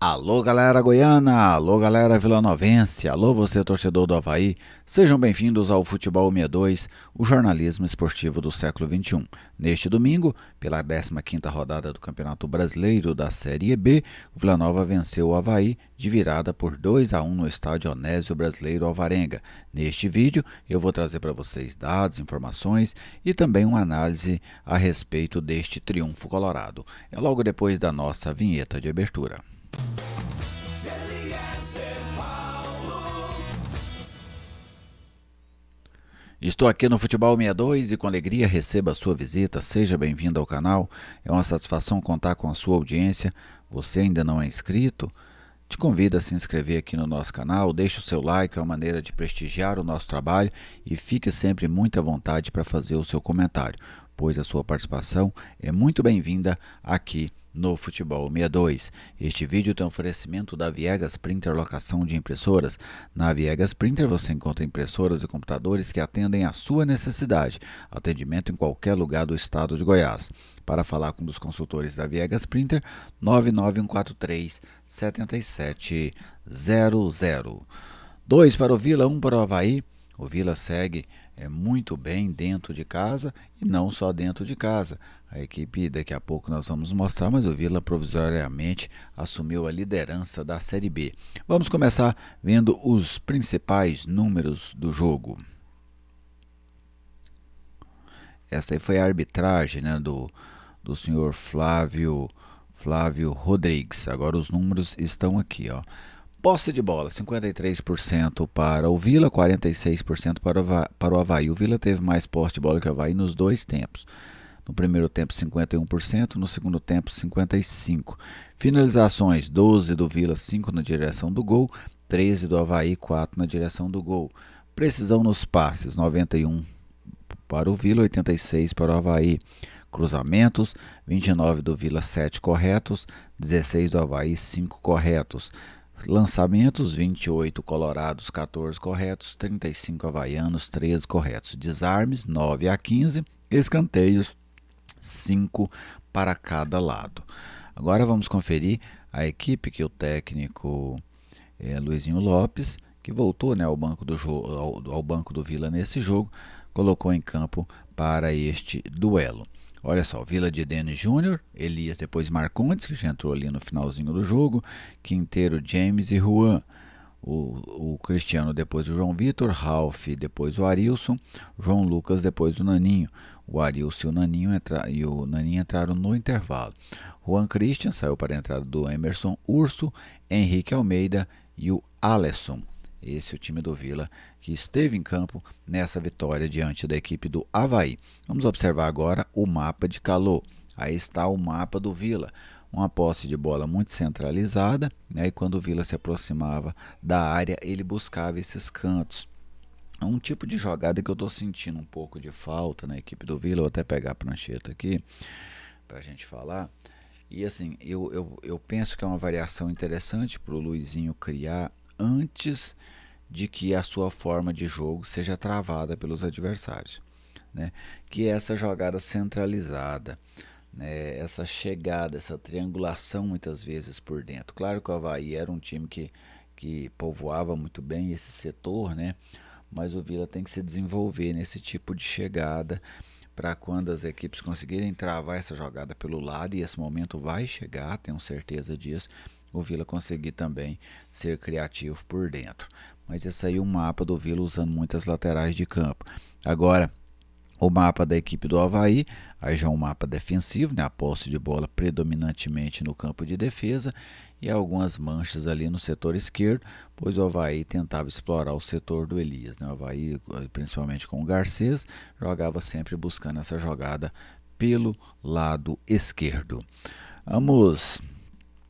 Alô galera goiana, alô galera vilanovense, alô você torcedor do Avaí, sejam bem-vindos ao Futebol 62, o jornalismo esportivo do século XXI. Neste domingo, pela 15ª rodada do Campeonato Brasileiro da Série B, o Vila Nova venceu o Avaí de virada por 2-1 no estádio Onésio Brasileiro Alvarenga. Neste vídeo eu vou trazer para vocês dados, informações e também uma análise a respeito deste triunfo colorado. É logo depois da nossa vinheta de abertura. Estou aqui no Futebol 62 e com alegria recebo a sua visita. Seja bem-vindo ao canal. É uma satisfação contar com a sua audiência. Você ainda não é inscrito? Te convido a se inscrever aqui no nosso canal, deixe o seu like, é uma maneira de prestigiar o nosso trabalho e fique sempre muito à vontade para fazer o seu comentário, pois a sua participação é muito bem-vinda aqui no Futebol 62. Este vídeo tem um oferecimento da Viegas Printer Locação de Impressoras. Na Viegas Printer você encontra impressoras e computadores que atendem à sua necessidade. Atendimento em qualquer lugar do estado de Goiás. Para falar com um dos consultores da Viegas Printer, 99143 7700. 2 para o Vila, 1 para o Avaí. O Vila segue muito bem dentro de casa e não só dentro de casa. A equipe daqui a pouco nós vamos mostrar, mas o Vila provisoriamente assumiu a liderança da Série B. Vamos começar vendo os principais números do jogo. Essa aí foi a arbitragem, né, do senhor Flávio Rodrigues. Agora os números estão aqui, ó. Posse de bola, 53% para o Vila, 46% para o Avaí. O Vila teve mais posse de bola que o Avaí nos dois tempos. No primeiro tempo, 51%, no segundo tempo, 55%. Finalizações, 12 do Vila, 5 na direção do gol, 13 do Avaí, 4 na direção do gol. Precisão nos passes, 91 para o Vila, 86 para o Avaí. Cruzamentos, 29 do Vila, 7 corretos, 16 do Avaí, 5 corretos. Lançamentos, 28 colorados, 14 corretos, 35 havaianos, 13 corretos. Desarmes, 9-15. Escanteios, 5 para cada lado. Agora vamos conferir a equipe que o técnico Luizinho Lopes, que voltou, né, ao banco do Vila nesse jogo, colocou em campo para este duelo. Olha só, Vila de Denis Júnior, Elias depois Marcondes, que já entrou ali no finalzinho do jogo, Quinteiro, James e Juan. O Cristiano depois o João Vitor, Ralf depois o Arilson, João Lucas depois o Naninho. O Arilson e o Naninho entraram no intervalo. Juan Christian saiu para a entrada do Emerson Urso, Henrique Almeida e o Alisson. Esse é o time do Vila que esteve em campo nessa vitória diante da equipe do Avaí. Vamos observar agora o mapa de calor. Aí está o mapa do Vila. Uma posse de bola muito centralizada, né? E quando o Vila se aproximava da área, ele buscava esses cantos. É um tipo de jogada que eu estou sentindo um pouco de falta na equipe do Vila. Eu vou até pegar a prancheta aqui para a gente falar. E assim, eu penso que é uma variação interessante para o Luizinho criar antes de que a sua forma de jogo seja travada pelos adversários, né? Que é essa jogada centralizada, né? Essa chegada, essa triangulação muitas vezes por dentro. Claro que o Avaí era um time que povoava muito bem esse setor, né? Mas o Vila tem que se desenvolver nesse tipo de chegada para quando as equipes conseguirem travar essa jogada pelo lado, e esse momento vai chegar, tenho certeza disso, o Vila conseguir também ser criativo por dentro. Mas esse aí é um mapa do Vila usando muitas laterais de campo. Agora, o mapa da equipe do Avaí, aí já é um mapa defensivo, né? A posse de bola predominantemente no campo de defesa e algumas manchas ali no setor esquerdo, pois o Avaí tentava explorar o setor do Elias, né? O Avaí, principalmente com o Garcês, jogava sempre buscando essa jogada pelo lado esquerdo. Vamos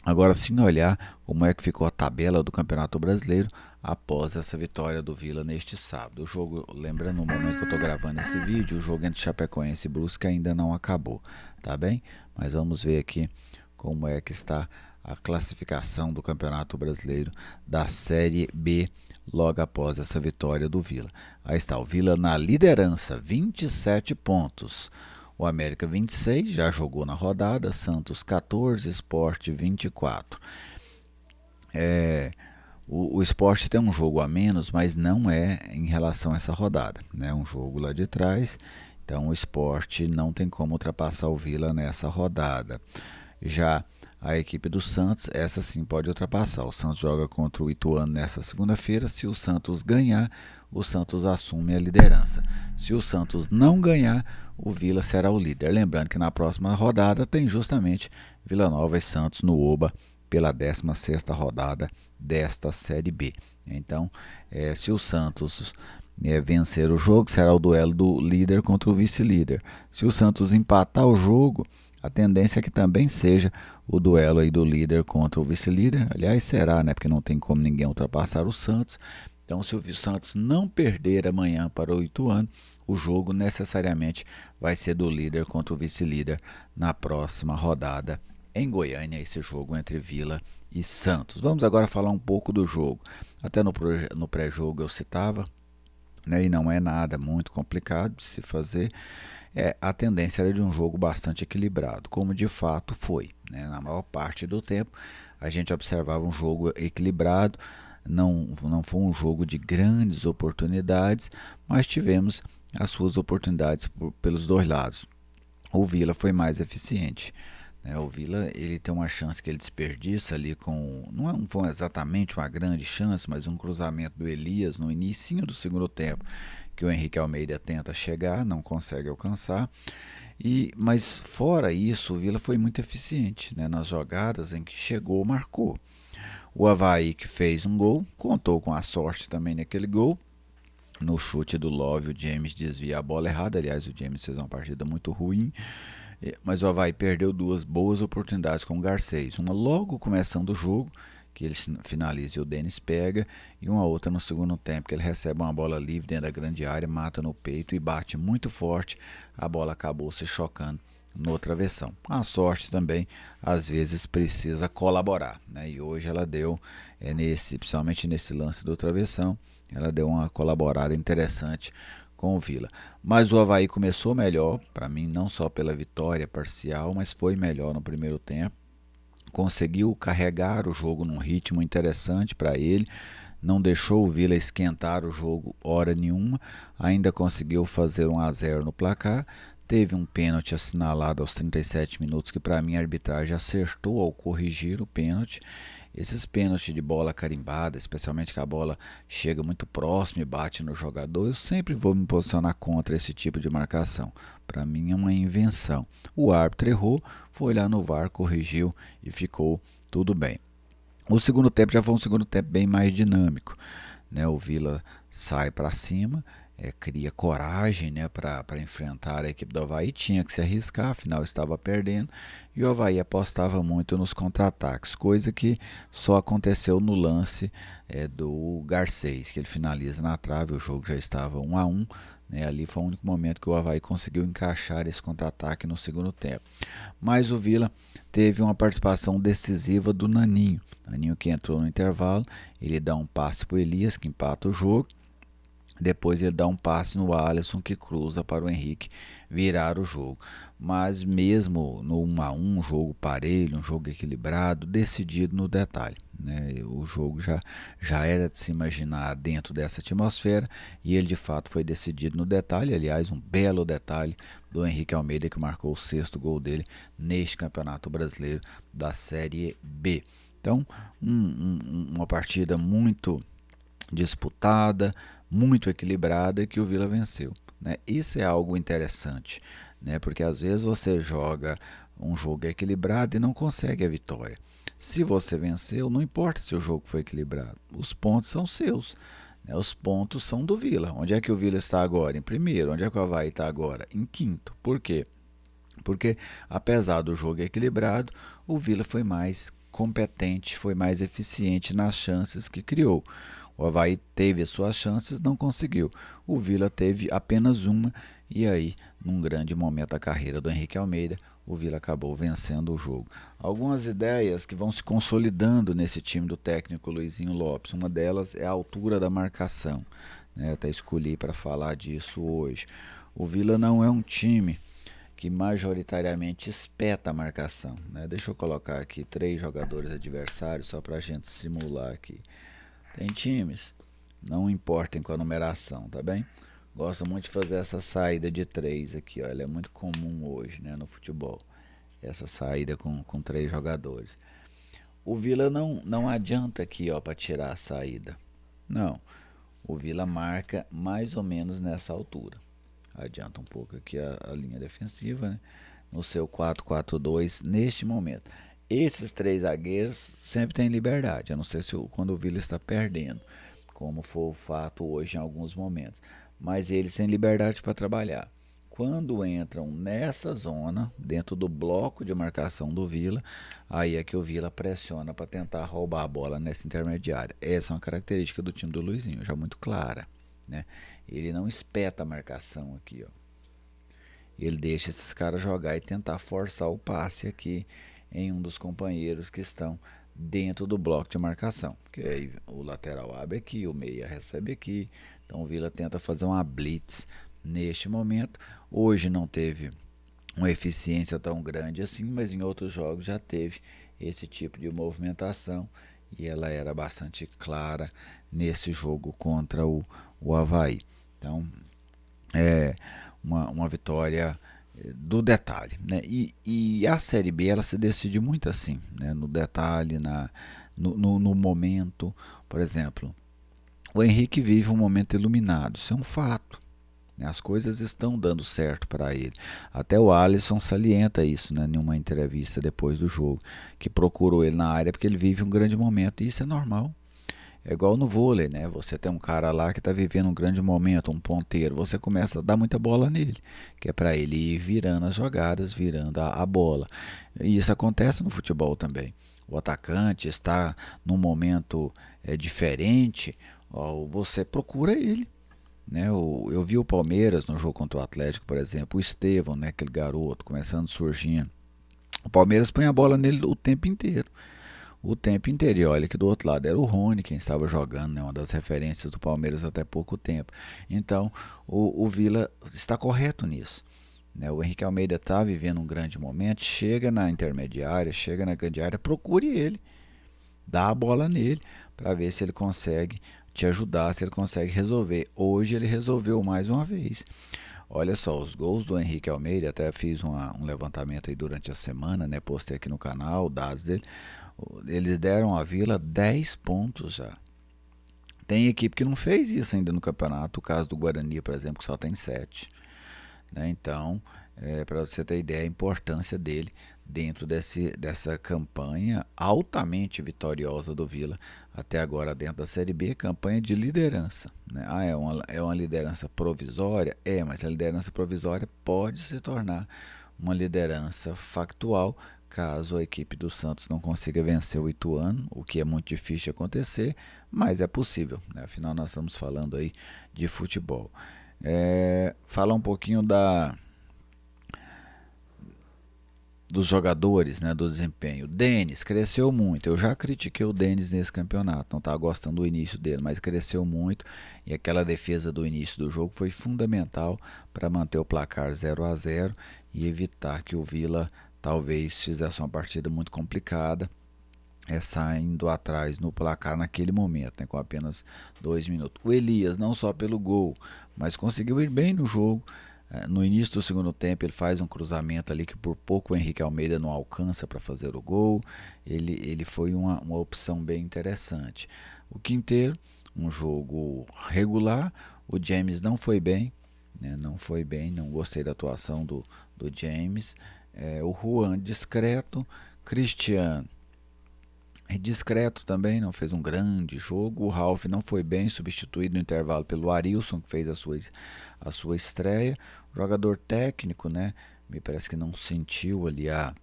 agora sim olhar como é que ficou a tabela do Campeonato Brasileiro após essa vitória do Vila neste sábado. O jogo, lembrando no momento que eu estou gravando esse vídeo, o jogo entre Chapecoense e Brusque ainda não acabou, tá bem? Mas vamos ver aqui como é que está a classificação do Campeonato Brasileiro da Série B logo após essa vitória do Vila. Aí está o Vila na liderança, 27 pontos. O América 26, já jogou na rodada, Santos 14, Sport 24. É, o Sport tem um jogo a menos, mas não é em relação a essa rodada, né? Um jogo lá de trás, então o Sport não tem como ultrapassar o Vila nessa rodada. Já a equipe do Santos, essa sim pode ultrapassar. O Santos joga contra o Ituano nessa segunda-feira. Se o Santos ganhar, o Santos assume a liderança. Se o Santos não ganhar, o Vila será o líder. Lembrando que na próxima rodada tem justamente Vila Nova e Santos no Oba pela 16ª rodada desta Série B. Então, se o Santos vencer o jogo, será o duelo do líder contra o vice-líder. Se o Santos empatar o jogo, a tendência é que também seja o duelo aí do líder contra o vice-líder. Aliás, será, né? Porque não tem como ninguém ultrapassar o Santos. Então, se o Santos não perder amanhã para o Ituano, o jogo necessariamente vai ser do líder contra o vice-líder na próxima rodada em Goiânia, esse jogo entre Vila e Santos. Vamos agora falar um pouco do jogo. Até no pré-jogo eu citava, né, e não é nada muito complicado de se fazer. A tendência era de um jogo bastante equilibrado, como de fato foi, né? Na maior parte do tempo a gente observava um jogo equilibrado, não foi um jogo de grandes oportunidades, mas tivemos as suas oportunidades pelos dois lados. O Vila foi mais eficiente, né? O Vila ele tem uma chance que ele desperdiça ali com, não foi exatamente uma grande chance, mas um cruzamento do Elias no início do segundo tempo, que o Henrique Almeida tenta chegar, não consegue alcançar. Mas fora isso, o Vila foi muito eficiente, né, nas jogadas em que chegou, marcou. O Avaí que fez um gol, contou com a sorte também naquele gol. No chute do Love, o James desvia a bola errada. Aliás, o James fez uma partida muito ruim. Mas o Avaí perdeu duas boas oportunidades com o Garcês. Uma logo começando o jogo, que ele finaliza e o Denis pega, e uma outra no segundo tempo, que ele recebe uma bola livre dentro da grande área, mata no peito e bate muito forte. A bola acabou se chocando no travessão. A sorte também, às vezes, precisa colaborar, né? E hoje ela deu, principalmente nesse lance do travessão, ela deu uma colaborada interessante com o Vila. Mas o Avaí começou melhor, para mim, não só pela vitória parcial, mas foi melhor no primeiro tempo. Conseguiu carregar o jogo num ritmo interessante para ele, não deixou o Vila esquentar o jogo hora nenhuma, ainda conseguiu fazer 1-0 no placar. Teve um pênalti assinalado aos 37 minutos que para mim a arbitragem acertou ao corrigir o pênalti. Esses pênaltis de bola carimbada, especialmente que a bola chega muito próximo e bate no jogador, eu sempre vou me posicionar contra esse tipo de marcação. Para mim é uma invenção. O árbitro errou, foi lá no VAR, corrigiu e ficou tudo bem. O segundo tempo já foi um segundo tempo bem mais dinâmico, né? O Vila sai para cima, cria coragem, né, para enfrentar a equipe do Avaí, tinha que se arriscar, afinal estava perdendo, e o Avaí apostava muito nos contra-ataques, coisa que só aconteceu no lance do Garcês, que ele finaliza na trave, o jogo já estava 1-1, né? Ali foi o único momento que o Avaí conseguiu encaixar esse contra-ataque no segundo tempo. Mas o Vila teve uma participação decisiva do Naninho. Naninho que entrou no intervalo, ele dá um passe para o Elias, que empata o jogo. Depois ele dá um passe no Alisson que cruza para o Henrique virar o jogo. Mas mesmo no 1-1, um jogo parelho, um jogo equilibrado, decidido no detalhe, né? O jogo já era de se imaginar dentro dessa atmosfera e ele de fato foi decidido no detalhe. Aliás, um belo detalhe do Henrique Almeida que marcou o sexto gol dele neste Campeonato Brasileiro da Série B. Então, uma partida muito disputada, muito equilibrada, que o Vila venceu, né? Isso é algo interessante, né? Porque às vezes você joga um jogo equilibrado e não consegue a vitória. Se você venceu, não importa se o jogo foi equilibrado, os pontos são seus, né? Os pontos são do Vila. Onde é que o Vila está agora? Em primeiro. Onde é que o Avaí está agora? Em quinto. Por quê? Porque apesar do jogo equilibrado, o Vila foi mais competente, foi mais eficiente nas chances que criou. O Avaí teve as suas chances, não conseguiu. O Vila teve apenas uma e aí, num grande momento da carreira do Henrique Almeida, o Vila acabou vencendo o jogo. Algumas ideias que vão se consolidando nesse time do técnico Luizinho Lopes. Uma delas é a altura da marcação, né? Até escolhi para falar disso hoje. O Vila não é um time que majoritariamente espeta a marcação, né? Deixa eu colocar aqui 3 jogadores adversários só para a gente simular aqui. Tem times, não importem com a numeração, tá bem? Gosto muito de fazer essa saída de 3 aqui, ó. Ela é muito comum hoje, né, no futebol. Essa saída com 3 jogadores. O Vila não adianta aqui, ó, para tirar a saída. Não. O Vila marca mais ou menos nessa altura. Adianta um pouco aqui a linha defensiva, né? No seu 4-4-2 neste momento. Esses 3 zagueiros sempre têm liberdade, a não ser quando o Vila está perdendo, como foi o fato hoje em alguns momentos. Mas eles têm liberdade para trabalhar. Quando entram nessa zona, dentro do bloco de marcação do Vila, aí é que o Vila pressiona para tentar roubar a bola nessa intermediária. Essa é uma característica do time do Luizinho, já muito clara, né? Ele não espeta a marcação aqui, ó. Ele deixa esses caras jogar e tentar forçar o passe aqui em um dos companheiros que estão dentro do bloco de marcação. Porque aí o lateral abre aqui, o meia recebe aqui. Então o Vila tenta fazer uma blitz neste momento. Hoje não teve uma eficiência tão grande assim, mas em outros jogos já teve esse tipo de movimentação e ela era bastante clara nesse jogo contra o Avaí. Então é uma vitória do detalhe, né? E a Série B ela se decide muito assim, né? No detalhe, no momento. Por exemplo, o Henrique vive um momento iluminado, isso é um fato. Né? As coisas estão dando certo para ele. Até o Alisson salienta isso, né, em uma entrevista depois do jogo, que procurou ele na área porque ele vive um grande momento, e isso é normal. É igual no vôlei, né? Você tem um cara lá que está vivendo um grande momento, um ponteiro, você começa a dar muita bola nele, que é para ele ir virando as jogadas, virando a bola. E isso acontece no futebol também. O atacante está num momento diferente, ó, você procura ele. Né? Eu vi o Palmeiras no jogo contra o Atlético, por exemplo, o Estevão, né? Aquele garoto começando surgindo. O Palmeiras põe a bola nele o tempo inteiro. O tempo inteiro. E olha que do outro lado era o Rony quem estava jogando, né? Uma das referências do Palmeiras até pouco tempo. Então o Vila está correto nisso. Né? O Henrique Almeida está vivendo um grande momento, chega na intermediária, chega na grande área, procure ele, dá a bola nele para ver se ele consegue te ajudar, se ele consegue resolver. Hoje ele resolveu mais uma vez. Olha só, os gols do Henrique Almeida, até fiz um levantamento aí durante a semana, né? Postei aqui no canal, dados dele. Eles deram à Vila 10 pontos já. Tem equipe que não fez isso ainda no campeonato. O caso do Guarani, por exemplo, que só tem 7. Né? Então, para você ter ideia, a importância dele dentro dessa campanha altamente vitoriosa do Vila até agora dentro da Série B, campanha de liderança. Né? É uma liderança provisória? Mas a liderança provisória pode se tornar uma liderança factual caso a equipe do Santos não consiga vencer o Ituano, o que é muito difícil de acontecer, mas é possível. Né? Afinal, nós estamos falando aí de futebol. Falar um pouquinho dos jogadores, né, do desempenho. O Denis cresceu muito. Eu já critiquei o Denis nesse campeonato. Não estava gostando do início dele, mas cresceu muito. E aquela defesa do início do jogo foi fundamental para manter o placar 0-0 e evitar que o Vila talvez fizesse uma partida muito complicada, saindo atrás no placar naquele momento, né, com apenas 2 minutos. O Elias, não só pelo gol, mas conseguiu ir bem no jogo. No início do segundo tempo ele faz um cruzamento ali que por pouco o Henrique Almeida não alcança para fazer o gol. Ele foi uma opção bem interessante. O Quinteiro, um jogo regular. O James não foi bem, né? Não foi bem, não gostei da atuação do James. O Juan discreto. Cristiano discreto também, não fez um grande jogo. O Ralf não foi bem, substituído no intervalo pelo Arilson, que fez a sua estreia. O jogador técnico, né, me parece que não sentiu ali a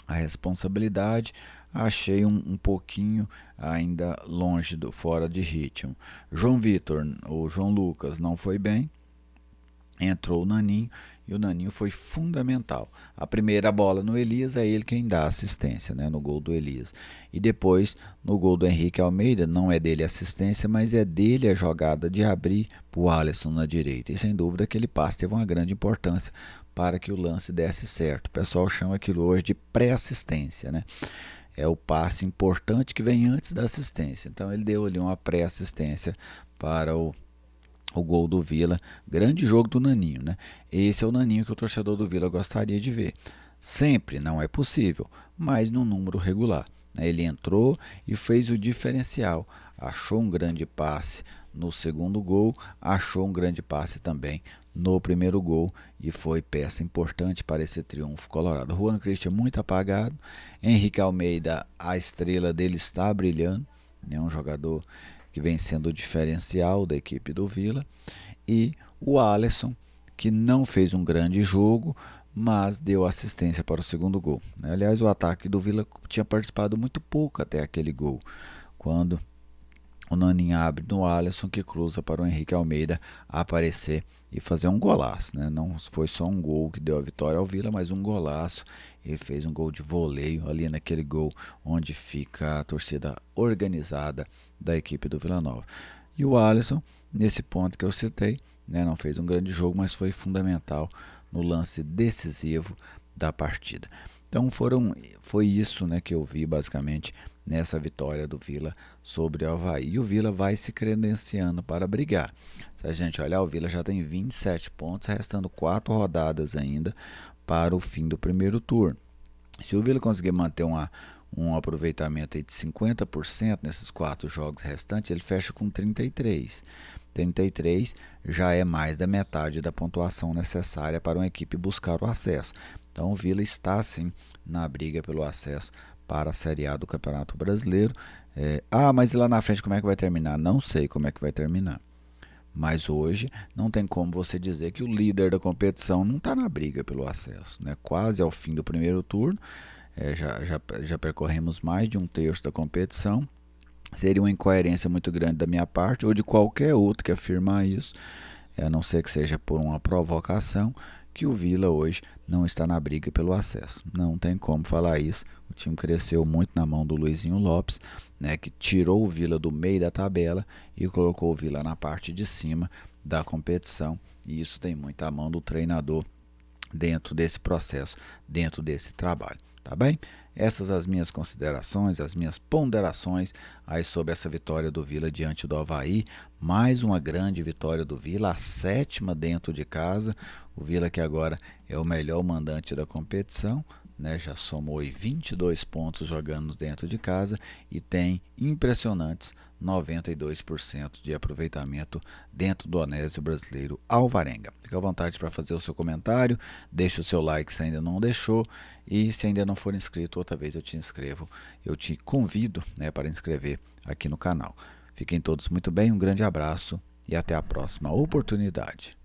responsabilidade. Achei um pouquinho ainda longe fora de ritmo. João Vitor, ou João Lucas, não foi bem. Entrou o Naninho e o Naninho foi fundamental. A primeira bola no Elias é ele quem dá assistência, né, no gol do Elias. E depois no gol do Henrique Almeida, não é dele a assistência, mas é dele a jogada de abrir para o Alisson na direita. E sem dúvida aquele passe teve uma grande importância para que o lance desse certo. O pessoal chama aquilo hoje de pré-assistência, né? É o passe importante que vem antes da assistência. Então ele deu ali uma pré-assistência para o gol do Vila. Grande jogo do Naninho, né? Esse é o Naninho que o torcedor do Vila gostaria de ver. Sempre não é possível, mas num número regular. Ele entrou e fez o diferencial. Achou um grande passe no segundo gol, achou um grande passe também no primeiro gol e foi peça importante para esse triunfo colorado. Juan Christian muito apagado, Henrique Almeida, a estrela dele está brilhando, é um jogador que vem sendo o diferencial da equipe do Vila, e o Alisson, que não fez um grande jogo, mas deu assistência para o segundo gol. Aliás, o ataque do Vila tinha participado muito pouco até aquele gol, quando o Naninho abre no Alisson, que cruza para o Henrique Almeida aparecer e fazer um golaço, né? Não foi só um gol que deu a vitória ao Vila, mas um golaço. Ele fez um gol de voleio ali naquele gol onde fica a torcida organizada da equipe do Vila Nova. E o Alisson, nesse ponto que eu citei, né, não fez um grande jogo, mas foi fundamental no lance decisivo da partida. Então foi isso, né, que eu vi basicamente nessa vitória do Vila sobre o Avaí. E o Vila vai se credenciando para brigar. Se a gente olhar, o Vila já tem 27 pontos, restando 4 rodadas ainda para o fim do primeiro turno. Se o Vila conseguir manter um aproveitamento aí de 50% nesses 4 jogos restantes, ele fecha com 33. 33 já é mais da metade da pontuação necessária para uma equipe buscar o acesso. Então o Vila está sim na briga pelo acesso para a Série A do Campeonato Brasileiro. Mas lá na frente como é que vai terminar? Não sei como é que vai terminar. Mas hoje não tem como você dizer que o líder da competição não está na briga pelo acesso, né? Quase ao fim do primeiro turno, já percorremos mais de um terço da competição. Seria uma incoerência muito grande da minha parte ou de qualquer outro que afirmar isso, a não ser que seja por uma provocação, que o Vila hoje não está na briga pelo acesso. Não tem como falar isso. O time cresceu muito na mão do Luizinho Lopes, né, que tirou o Vila do meio da tabela e colocou o Vila na parte de cima da competição. E isso tem muita mão do treinador dentro desse processo, dentro desse trabalho. Tá bem? Essas as minhas considerações, as minhas ponderações aí sobre essa vitória do Vila diante do Avaí. Mais uma grande vitória do Vila, a 7ª dentro de casa. O Vila que agora é o melhor mandante da competição, né? Já somou 22 pontos jogando dentro de casa e tem impressionantes 92% de aproveitamento dentro do Anésio Brasileiro Alvarenga. Fica à vontade para fazer o seu comentário, deixa o seu like se ainda não deixou e se ainda não for inscrito, outra vez eu te inscrevo, eu te convido, né, para inscrever aqui no canal. Fiquem todos muito bem, um grande abraço e até a próxima oportunidade.